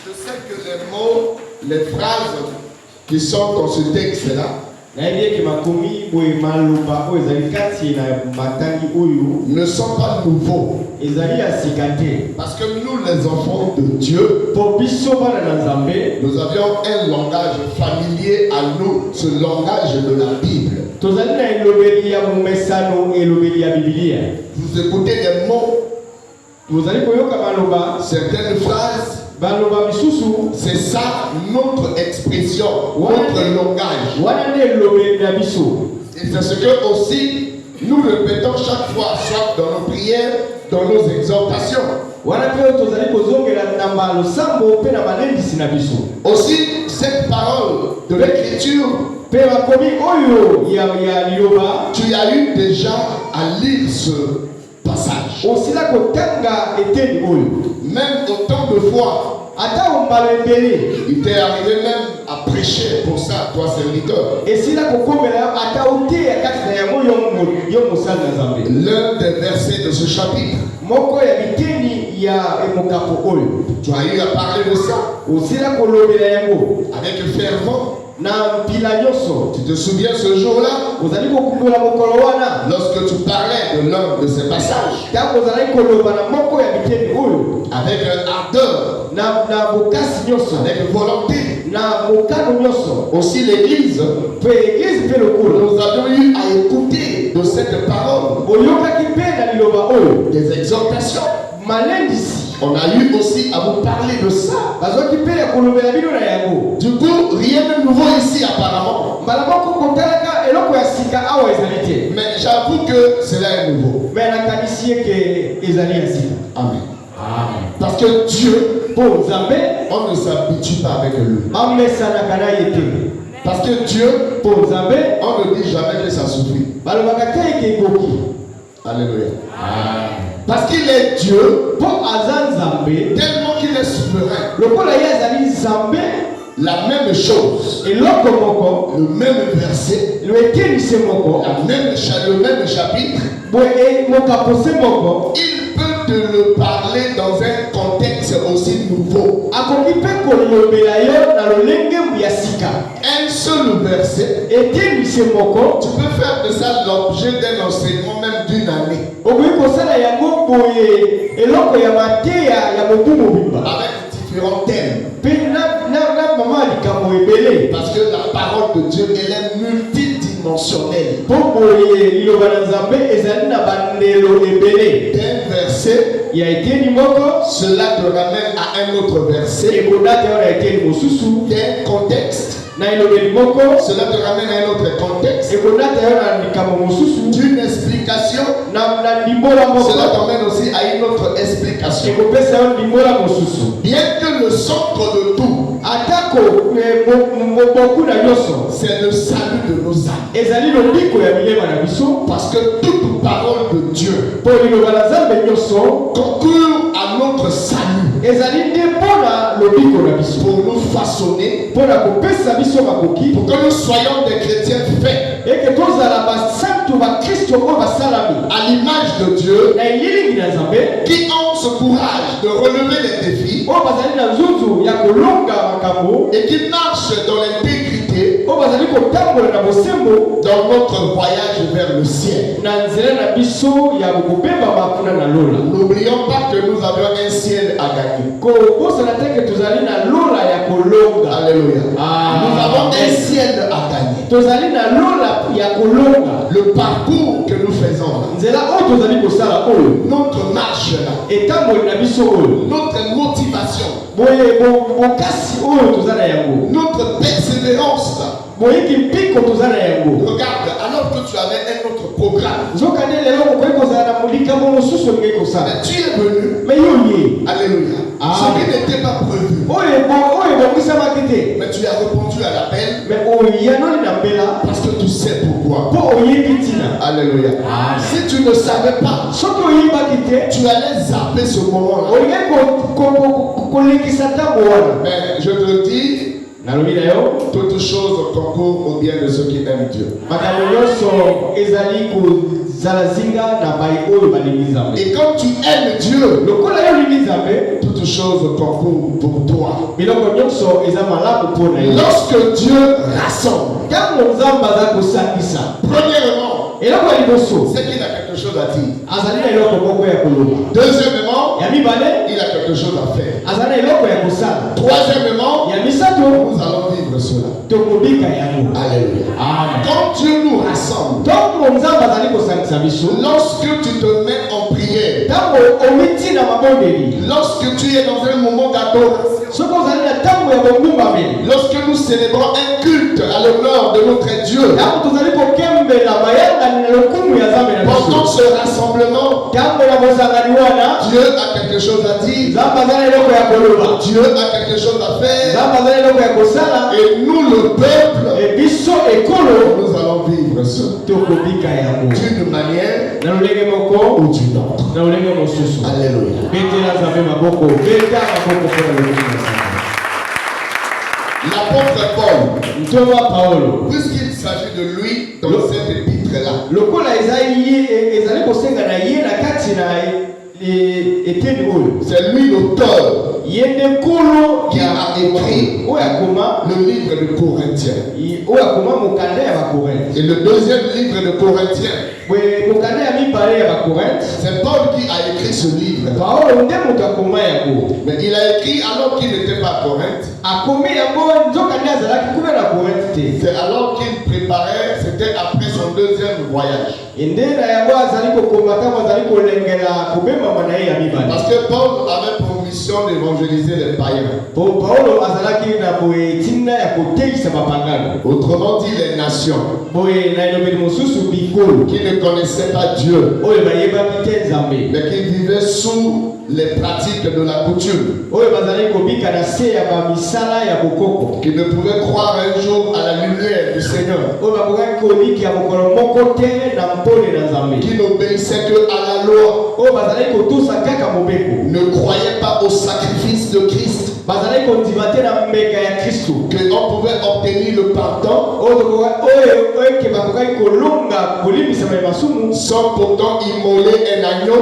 Je sais que les mots, les phrases qui sont dans ce texte-là ne sont pas nouveaux. Parce que nous, les enfants de Dieu, nous avions un langage familier à nous, ce langage de la Bible. Vous écoutez des mots, certaines phrases, c'est ça notre expression, notre langage. Et c'est ce que aussi nous répétons chaque fois, soit dans nos prières, dans nos exhortations. Aussi, cette parole de l'écriture, tu as eu déjà à lire ce passage. Même autant de fois, il t'est arrivé même à prêcher pour ça, toi serviteur. L'un des versets de ce chapitre, tu as eu à parler de ça avec fervent. Tu te souviens ce jour-là, lorsque tu parlais de l'un de ces passages avec ardeur, avec volonté. Aussi l'église, nous avons eu à écouter de cette parole des exhortations. On a eu aussi à vous parler de ça. Du coup, rien de nouveau ici apparemment. Mais j'avoue que cela est nouveau. Amen. Parce que Dieu, on ne s'habitue pas avec lui. Parce que Dieu, on ne dit jamais que ça suffit. Alléluia. Parce qu'il est Dieu, tellement qu'il est souverain. La même chose, le même verset, le même chapitre, il peut te le parler dans un contexte aussi nouveau. Un seul verset, tu peux faire de ça l'objet d'un enseignement même d'une année. Avec différents thèmes. Parce que la parole de Dieu, elle est multidimensionnelle. D'un verset, cela te ramène à un autre verset. D'un contexte, cela te ramène à un autre contexte. D'une explication, cela t'emmène aussi à une autre explication. Bien que le centre de tout, c'est le salut de nos âmes. Parce que toute parole de Dieu concourt à notre salut. Pour nous façonner, pour que nous soyons des chrétiens faits à l'image de Dieu, qui ont ce courage de relever les défis et qui marchent dans l'intégrité dans notre voyage vers le ciel. N'oublions pas que nous avions un ciel à gagner. Alléluia. Nous avons un ciel à gagner. Le parcours que nous faisons, notre marche là, notre motivation, notre persévérance là. Regarde, alors que tu avais un autre programme, mais tu es venu. Alléluia. Ce qui n'était pas prévu, mais tu as répondu à l'appel parce que tu sais pourquoi. Alléluia. Si tu ne savais pas, tu allais zapper ce moment-là. Mais je te dis, Toutes choses concourent au bien de ceux qui aiment Dieu. Et quand tu aimes Dieu, toutes choses concourent pour toi. Lorsque Dieu rassemble, premièrement, c'est qu'il a quelque chose à dire. Deuxièmement, il a quelque chose à faire. Troisièmement, nous allons vivre cela. Alléluia. Quand Dieu nous rassemble, lorsque tu te mets en prière, lorsque tu es dans un moment d'adoration, lorsque nous célébrons un culte à l'honneur de notre Dieu, pendant ce rassemblement, Dieu a quelque chose à dire. Dieu a quelque chose à faire. Et nous, le peuple, nous allons vivre ça d'une manière ou d'une autre. Alléluia. L'apôtre Paul, puisqu'il s'agit de lui dans cette épître-là, c'est lui l'auteur qui a écrit le livre de Corinthiens. Et le deuxième livre de Corinthiens, c'est Paul qui a écrit ce livre. Mais il a écrit alors qu'il n'était pas à Corinthe. C'est alors qu'il préparait, c'était après son deuxième voyage. Parce que Paul avait pour mission d'évangéliser les païens. Autrement dit, les nations qui ne connaissaient pas Dieu, mais qui vivaient sous les pratiques de la coutume, qui ne pouvaient croire un jour à la lumière du Seigneur, qui n'obéissaient que à la loi, ne croyaient pas au sacrifice de Christ, qu'on pouvait obtenir le pardon sans pourtant immoler un agneau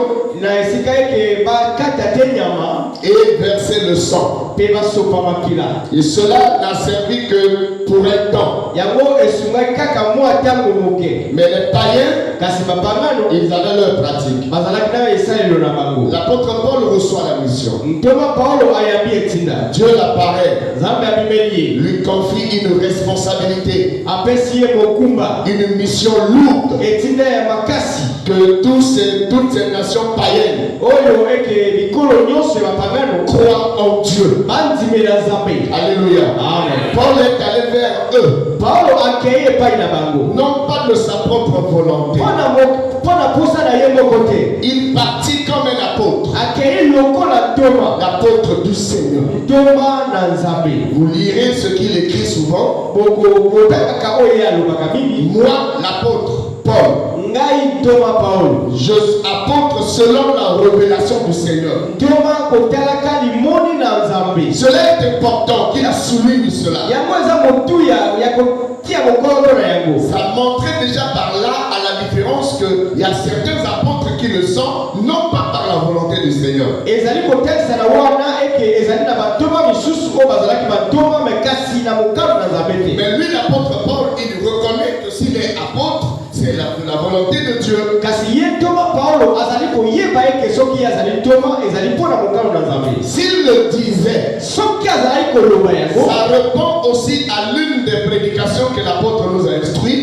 et verser le sang. Et cela n'a servi que pour un temps. Mais les païens, ils avaient leur pratique. L'apôtre Paul reçoit la mission. Dieu l'apparaît, lui confie une responsabilité, une mission lourde, que toutes ces nations païennes croient en Dieu. Alléluia. Amen. Paul est allé vers eux, non pas de sa propre volonté. Il partit comme un apôtre, l'apôtre du Seigneur. Vous lirez ce qu'il écrit souvent. Moi, l'apôtre Paul, je apôtre selon la révélation du Seigneur. Cela est important qu'il a souligné cela. Ça montrait déjà par là à la différence qu'il y a certains apôtres qui le sont, non pas par la volonté du Seigneur. Mais lui, l'apôtre Paul, il reconnaît que s'il est apôtre, c'est la volonté de Dieu. S'il le disait, ça répond aussi à l'une des prédications que l'apôtre nous a instruit.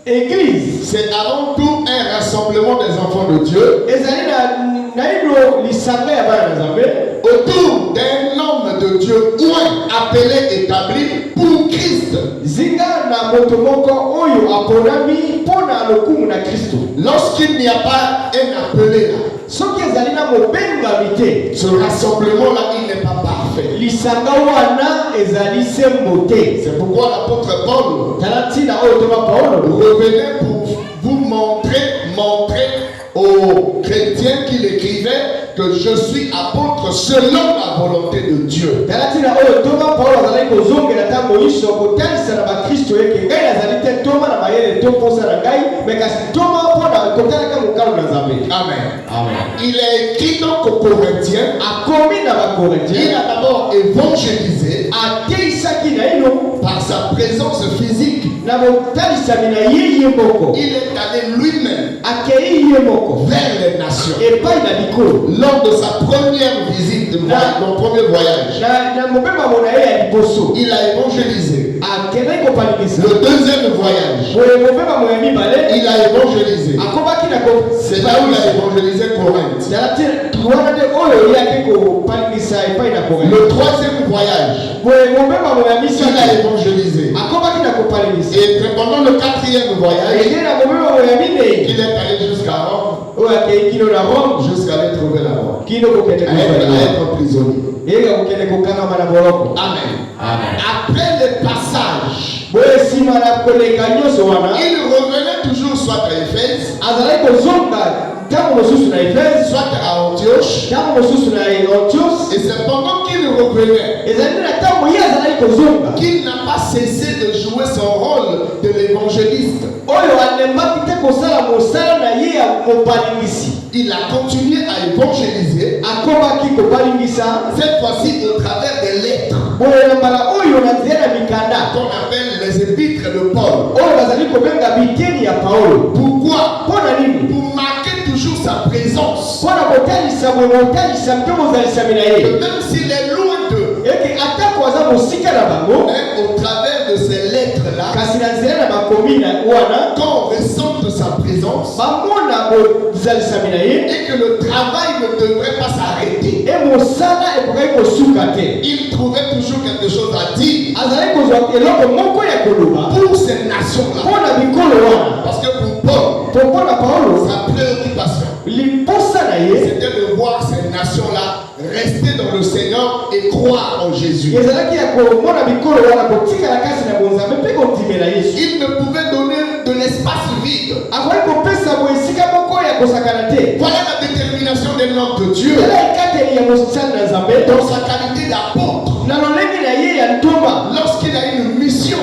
L'église, c'est avant tout un rassemblement des enfants de Dieu autour d'un homme de Dieu appelé, établi pour Christ. Lorsqu'il n'y a pas un appelé là, ce rassemblement-là, il n'est pas parfait. C'est pourquoi l'apôtre Paul revenait pour vous montrer aux chrétiens qu'il écrivait que je suis apôtre selon la volonté de Dieu. Amen. Amen. Il est écrit donc aux Corinthiens. Il a d'abord évangélisé par sa présence physique. Il est allé lui-même vers les nations. Lors de sa première visite, mon premier voyage, il a évangélisé. Le deuxième voyage, il a évangélisé. C'est là où il a évangélisé Corinthe. Le troisième voyage, il a évangélisé. Et pendant le quatrième voyage, il est allé jusqu'à Rome, jusqu'à aller trouver la mort, à être prisonnier. Amen. Amen. Après le passage, il revenait toujours soit à Éphèse, soit à Antioche. Et c'est pendant qu'il revenait qu'il n'a pas cessé de jouer son rôle de l'évangéliste. Il a continué à évangéliser, cette fois-ci au travers des lettres qu'on appelle les épîtres de Paul. Pourquoi? Pour marquer toujours sa présence. Même s'il est loin d'eux, au travers de ces lettres-là, quand on ressent de sa présence et que le travail ne devrait pas s'arrêter, il trouvait toujours quelque chose à dire pour ces nations-là. Parce que pour Paul, sa préoccupation, c'était de voir ces nations-là rester dans le Seigneur et croire en Jésus. Il ne pouvait donner de l'espace vide. Voilà la détermination de notre Dieu dans sa qualité d'apôtre. Lorsqu'il a une mission,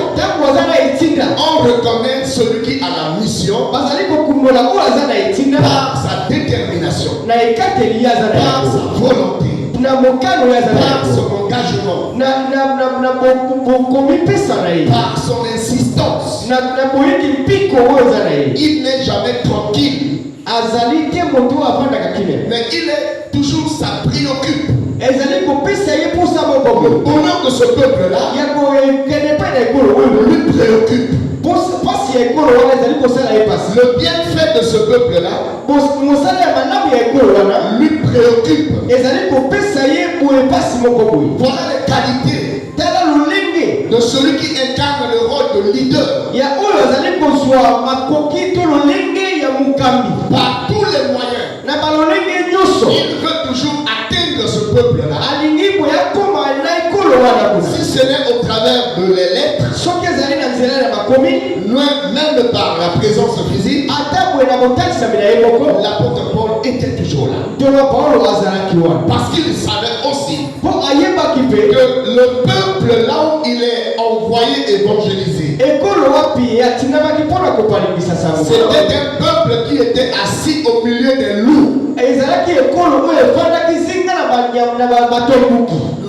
on reconnaît celui qui a la mission par sa détermination, par sa volonté, par son engagement, par son insistance. Il n'est jamais tranquille, mais il est toujours, ça préoccupe. Le bonheur de ce peuple-là lui préoccupe. Le bienfait de ce peuple-là lui préoccupe. Voilà les qualités de celui qui incarne le rôle de leader. Par tous les moyens, il veut toujours atteindre ce peuple-là. Si ce n'est au travers de les lettres, même par la présence physique, l'apôtre Paul était toujours là. Parce qu'il savait aussi que le peuple là où il est envoyé évangéliser, c'était un peuple qui était assis au milieu des loups.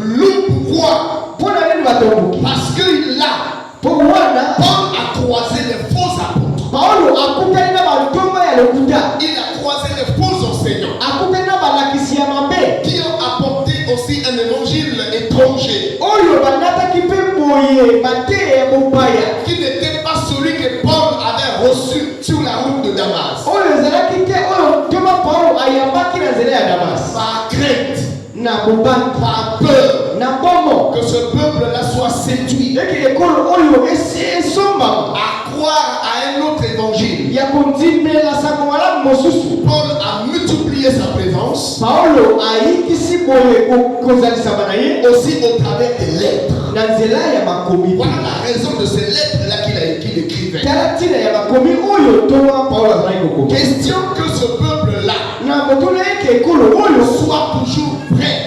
Loup, pourquoi? Parce que là, Paul a croisé les faux apôtres. Il a croisé les faux enseignants qui ont apporté aussi un évangile étranger, qui n'était pas celui que Paul avait reçu sur la route de Damas. Par crainte, par peur que ce peuple-là soit séduit à croire à un autre évangile, Paul a multiplié sa présence aussi au travers des lettres. Voilà la raison de ces lettres-là qu'il écrit. écrivaient. Question que ce peuple-là soit toujours prêt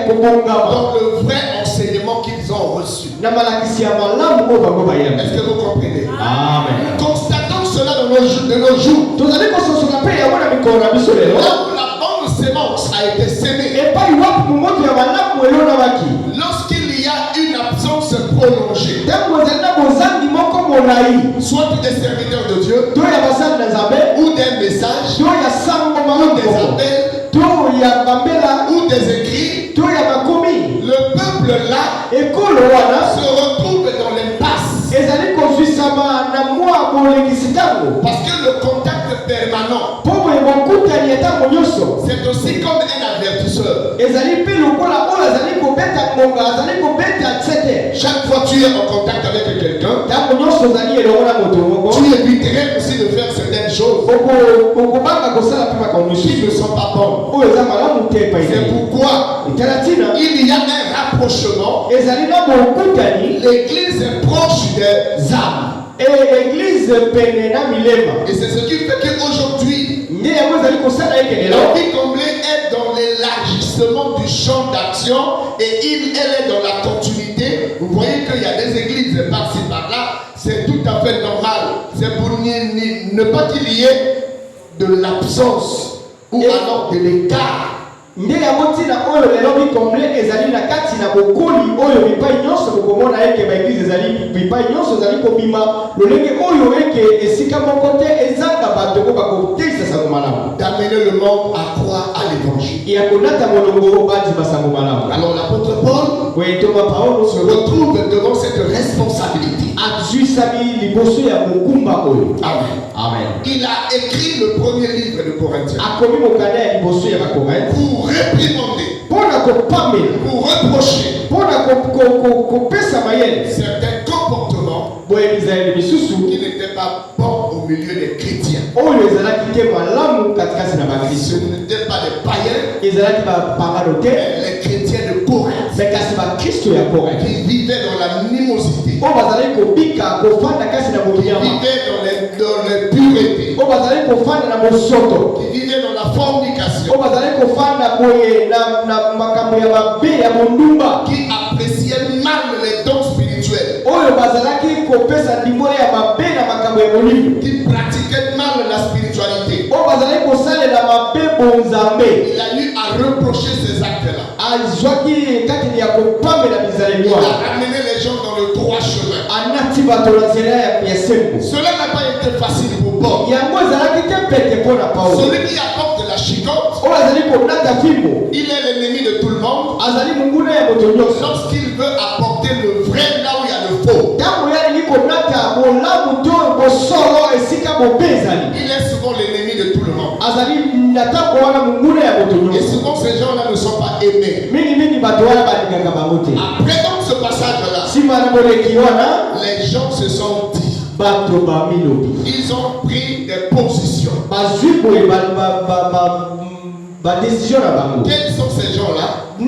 dans le vrai enseignement qu'ils ont reçu. Est-ce que vous comprenez? Amen. Constatons cela de nos jours. Là où la bonne sémence a été sémée, lorsqu'il y a une absence prolongée, soit des serviteurs de Dieu, ou des messages, ou des appels, ou des écrits, le peuple là se retrouve dans l'impasse. Parce que le contact permanent, c'est aussi comme un avertisseur. Chaque fois que tu es en contact avec quelqu'un, tu éviterais aussi de faire certaines choses qui ne sont pas bonnes. C'est pourquoi il y a un rapprochement. L'église est proche des âmes. Et c'est ce qui fait qu'aujourd'hui, Henri Comblé est dans l'élargissement du champ d'action et elle est dans la continuité. Vous voyez qu'il y a des églises par-ci par-là, c'est tout à fait normal. C'est pour ne pas qu'il y ait de l'absence ou alors de l'écart. Et il y a d'amener le monde à croire à l'évangile. Alors l'apôtre Paul se retrouve devant cette responsabilité. Amen. Il a écrit le premier livre de Corinthiens pour réprimander, pour reprocher certains comportements qui n'étaient pas bons au milieu des chrétiens. Ce n'étaient pas des païens, les chrétiens de Corinthe qui vivaient dans la mimosité, qui vivaient dans les puretés, qui vivaient dans la fornication, qui appréciaient mal les dons spirituels, qui pratiquaient mal la spiritualité. Il a eu à reprocher ces actes-là. Il a amené les gens dans le droit chemin. Cela n'a pas été facile pour Paul. Celui qui apporte la chicotte, il est l'ennemi de tout le monde. Lorsqu'il veut apporter le vrai là où il y a le faux, il est souvent l'ennemi de tout le monde. Et souvent ces gens-là ne sont pas aimés. Après donc ce passage-là, les gens se sont dit, ils ont pris des positions. Quels sont ces gens-là? Les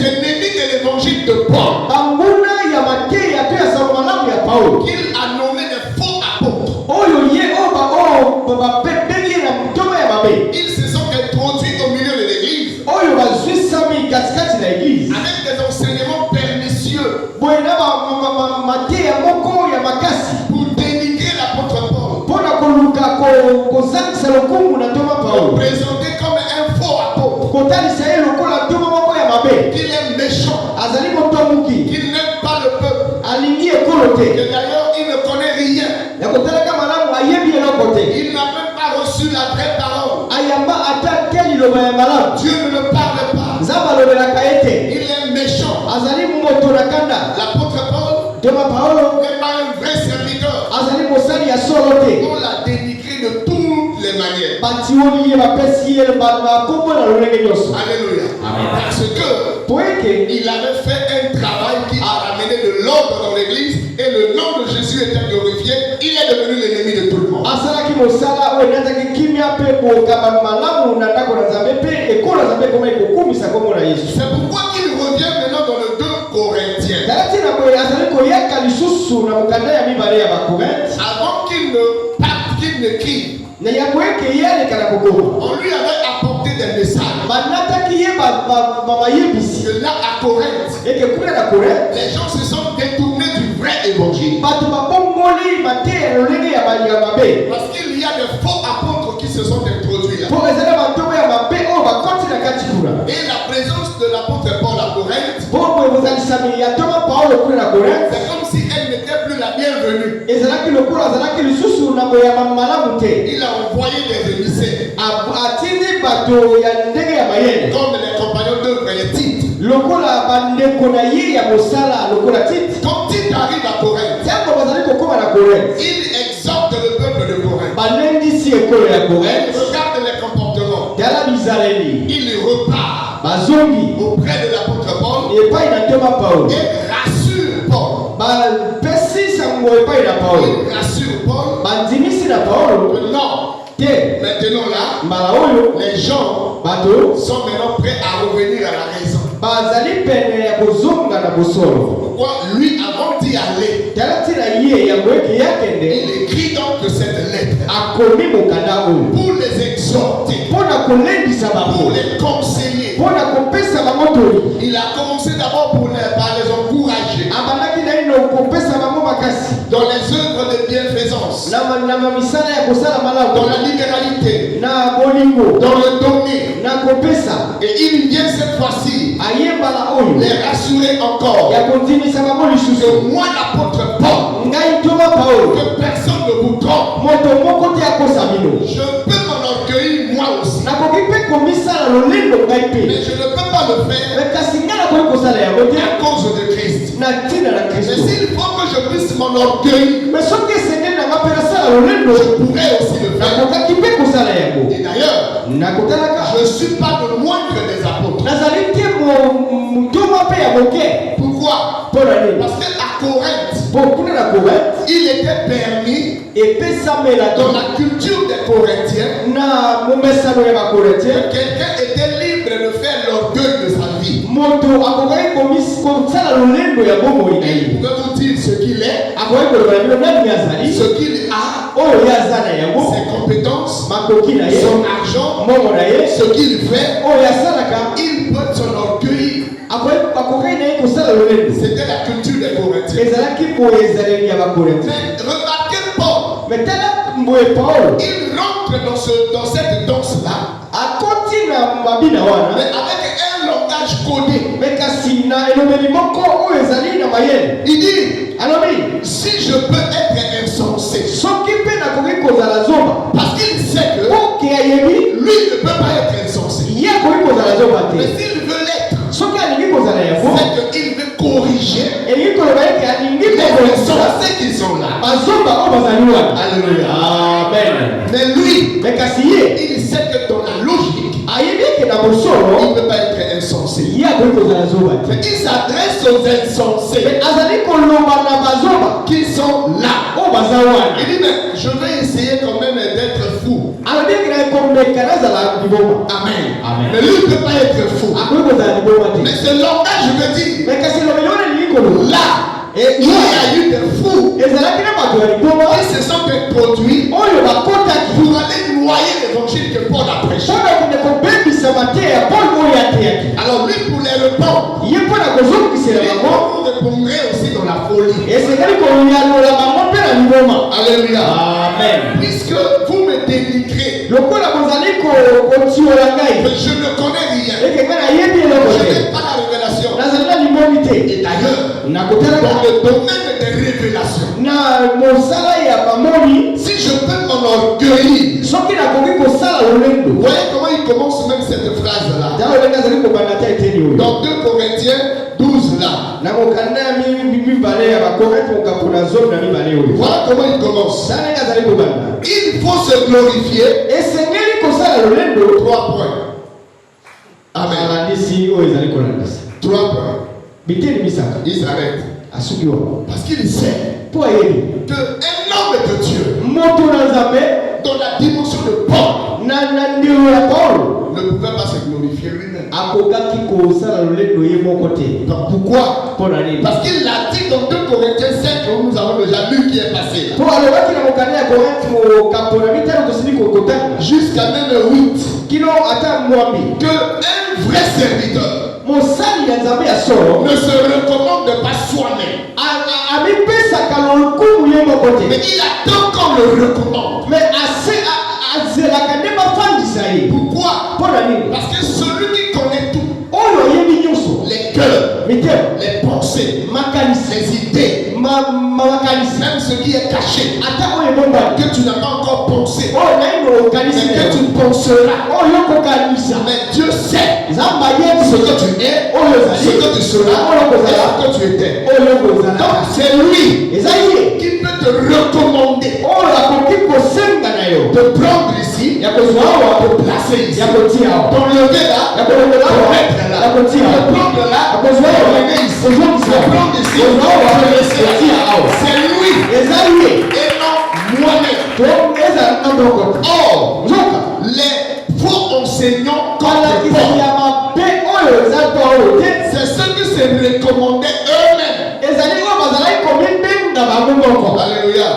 ennemis de l'évangile de Paul, qu'il a nommé des faux apôtres. Ils se sont introduits au milieu de l'église avec des enseignements pernicieux pour dénigrer l'apôtre Paul, présenté comme un faux apôtre, qu'il est méchant, qu'il n'aime pas le peuple, que d'ailleurs il ne connaît rien, il n'a même pas reçu la vraie parole. Dieu ne le parle pas, il est méchant. L'apôtre Paul n'est pas un vrai serviteur. On l'a dénigré de toutes les manières. Alléluia. Parce que il avait fait un travail qui a ramené de l'ordre dans l'église et le nom de Jésus était glorifié. Il est devenu l'ennemi de tout le monde. C'est pourquoi il revient maintenant dans le 2 Corinthiens. avant qu'il ne parte, qu'il ne crie, on lui avait apporté des messages. Que là à Corinthe, les gens se sont détournés du vrai évangile. Parce qu'il y a des faux apôtres qui se sont introduits là. Et la présence de l'apôtre Paul à Corinthe, c'est comme si elle n'était plus la bienvenue. Il a envoyé des émissaires, comme les compagnons d'œuvre, les titres. Quand Tite arrive à Corinthe, il exhorte le peuple de Corinthe. Il regarde les comportements. Il repart auprès de l'apôtre Paul et rassure Paul. Il rassure Paul que non. Maintenant là, les gens sont maintenant prêts à revenir à la raison. Pourquoi lui, avant d'y aller, il écrit donc cette lettre pour les exhorter, pour les conseiller. Il a commencé d'abord par les encourager dans les œuvres de bienfaisance, dans la libéralité, dans le donner. Et il vient cette fois-ci les rassurer encore que moi l'apôtre Paul, que personne ne vous trompe, je peux m'enorgueillir moi aussi, mais je ne peux pas le faire à cause de Christ. Mais s'il faut que je puisse m'enorgueillir, je pourrais aussi le faire. Et d'ailleurs, je ne suis pas le moindre des apôtres. Pourquoi? Parce qu'à Corinthe, il était permis dans la culture des Corinthiens que quelqu'un était libre de faire l'orgueil de sa vie. Il pouvait vous dire ce qu'il est, ce qu'il a, ses compétences, son argent, ce qu'il fait. Il peut s'enorgueillir. C'était la culture des Corinthiens. Mais remarquez Paul. Il rentre dans cette danse-là, mais avec un langage codé. Il dit, si je peux être insensé, parce qu'il sait que lui ne peut pas être insensé. Mais s'il veut l'être, c'est qu'il veut corriger les insensés qui sont là. Alléluia. Amen. Mais lui, il sait que dans la logique, il ne peut pas être insensé. Mais il s'adresse aux insensés qui sont là. Il dit, mais je vais essayer quand même d'être fou. Amen. Mais lui ne peut pas être fou. Mais ce langage, je veux dire, là, il y a eu des fous qui se sont introduits pour aller noyer l'évangile que Paul a prêché. Alors lui, pour les répondre, il répondrait aussi dans la folie. Alléluia. Amen. Puisque vous me dénigrez, que je ne connais rien, je n'ai pas la révélation. Et d'ailleurs, dans le domaine des révélations, si je peux m'enorgueillir, voyez comment il commence même cette phrase-là. Dans 2 Corinthiens 12 là. Voilà comment il commence. Il faut se glorifier. 3 points. Amen. 3 points. Il s'arrête. Parce qu'il sait qu'un homme de Dieu, dans la dimension de Paul, ne pouvait pas se glorifier lui-même. Donc pourquoi? Parce qu'il l'a dit dans 2 Corinthiens 5, nous avons déjà lu qui est passé là. Jusqu'à même 8. Que un vrai serviteur ne se recommande pas soi-même. Mais il attend qu'on le recommande. Pourquoi? Parce que celui qui connaît tout, les cœurs, les pensées, les idées, même ce qui est caché, que tu n'as pas encore pensé, mais que tu penseras. Mais Dieu sait ce que tu es, ce que tu seras, et ce que tu étais. Donc c'est lui qui peut te recommander de prendre ici, de placer ici, d'enlever là, de mettre là, de prendre là, de lever ici, de prendre ici, de laisser là. C'est lui et non moi-même. Or, les faux enseignants comme c'est ceux qui se recommandaient eux-mêmes. Alléluia.